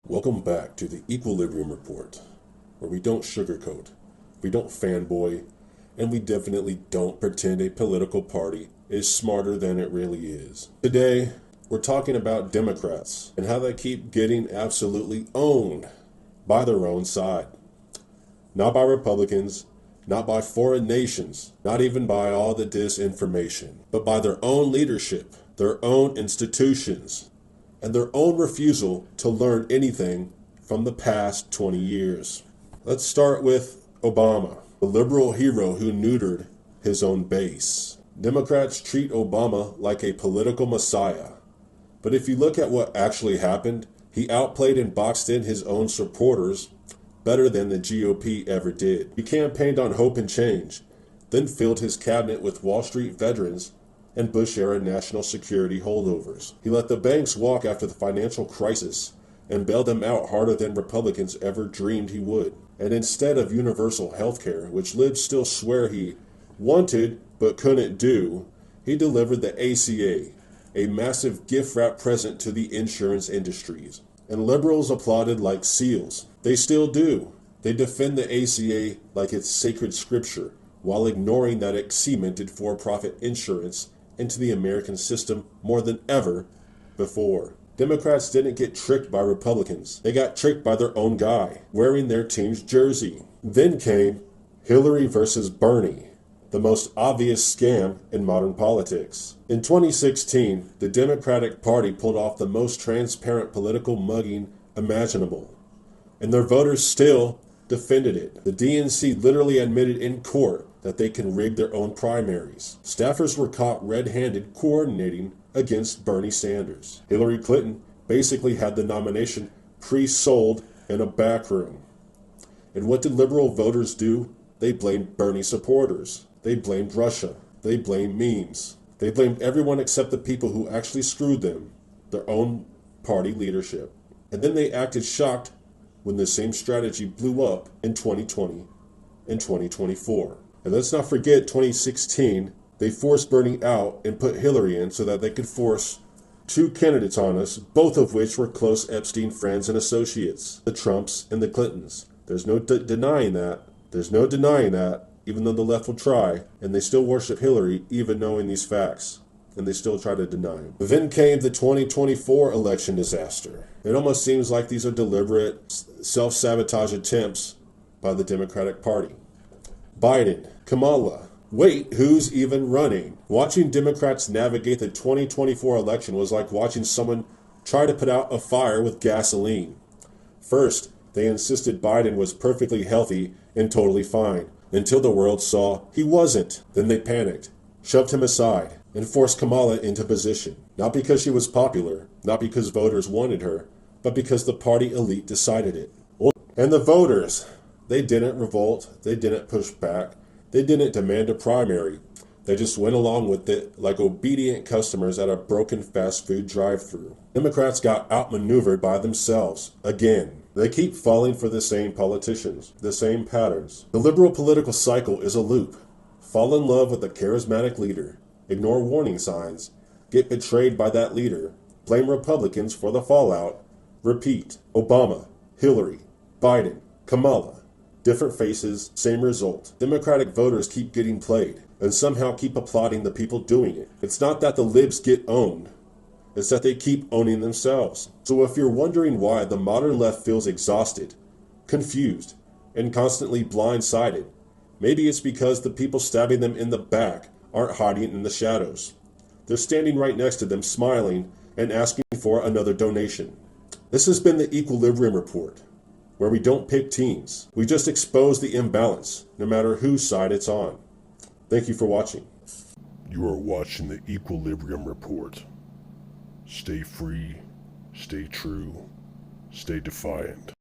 Welcome back to the Equilibrium Report, where we don't sugarcoat, we don't fanboy, and we definitely don't pretend a political party is smarter than it really is. Today, we're talking about Democrats and how they keep getting absolutely owned by their own side. Not by Republicans, not by foreign nations, not even by all the disinformation, but by their own leadership, their own institutions, and their own refusal to learn anything from the past 20 years. Let's start with Obama, the liberal hero who neutered his own base. Democrats treat Obama like a political messiah. But if you look at what actually happened, he outplayed and boxed in his own supporters better than the GOP ever did. He campaigned on hope and change, then filled his cabinet with Wall Street veterans and Bush-era national security holdovers. He let the banks walk after the financial crisis and bailed them out harder than Republicans ever dreamed he would. And instead of universal health care, which libs still swear he wanted but couldn't do, he delivered the ACA, a massive gift-wrap present to the insurance industries. And liberals applauded like seals. They still do. They defend the ACA like it's sacred scripture, while ignoring that it cemented for-profit insurance into the American system more than ever before. Democrats didn't get tricked by Republicans. They got tricked by their own guy, wearing their team's jersey. Then came Hillary versus Bernie, the most obvious scam in modern politics. In 2016, the Democratic Party pulled off the most transparent political mugging imaginable, and their voters still defended it. The DNC literally admitted in court that they can rig their own primaries. Staffers were caught red-handed coordinating against Bernie Sanders. Hillary Clinton basically had the nomination pre-sold in a back room. And what did liberal voters do? They blamed Bernie supporters. They blamed Russia. They blamed memes. They blamed everyone except the people who actually screwed them, their own party leadership. And then they acted shocked when the same strategy blew up in 2020 and 2024. And let's not forget 2016, they forced Bernie out and put Hillary in so that they could force two candidates on us, both of which were close Epstein friends and associates, the Trumps and the Clintons. There's no denying that. There's no denying that, even though the left will try, and they still worship Hillary even knowing these facts, and they still try to deny them. Then came the 2024 election disaster. It almost seems like these are deliberate self-sabotage attempts by the Democratic Party. Biden, Kamala. Wait, who's even running? Watching Democrats navigate the 2024 election was like watching someone try to put out a fire with gasoline. First, they insisted Biden was perfectly healthy and totally fine, until the world saw he wasn't. Then they panicked, shoved him aside, and forced Kamala into position. Not because she was popular, not because voters wanted her, but because the party elite decided it. And the voters, they didn't revolt, they didn't push back, they didn't demand a primary. They just went along with it like obedient customers at a broken fast food drive-thru. Democrats got outmaneuvered by themselves, again. They keep falling for the same politicians, the same patterns. The liberal political cycle is a loop. Fall in love with a charismatic leader, ignore warning signs, get betrayed by that leader, blame Republicans for the fallout, repeat. Obama, Hillary, Biden, Kamala. Different faces, same result. Democratic voters keep getting played, and somehow keep applauding the people doing it. It's not that the libs get owned, it's that they keep owning themselves. So if you're wondering why the modern left feels exhausted, confused, and constantly blindsided, maybe it's because the people stabbing them in the back aren't hiding in the shadows. They're standing right next to them, smiling and asking for another donation. This has been the Equilibrium Report, where we don't pick teams. We just expose the imbalance, no matter whose side it's on. Thank you for watching. You are watching the Equilibrium Report. Stay free, stay true, stay defiant.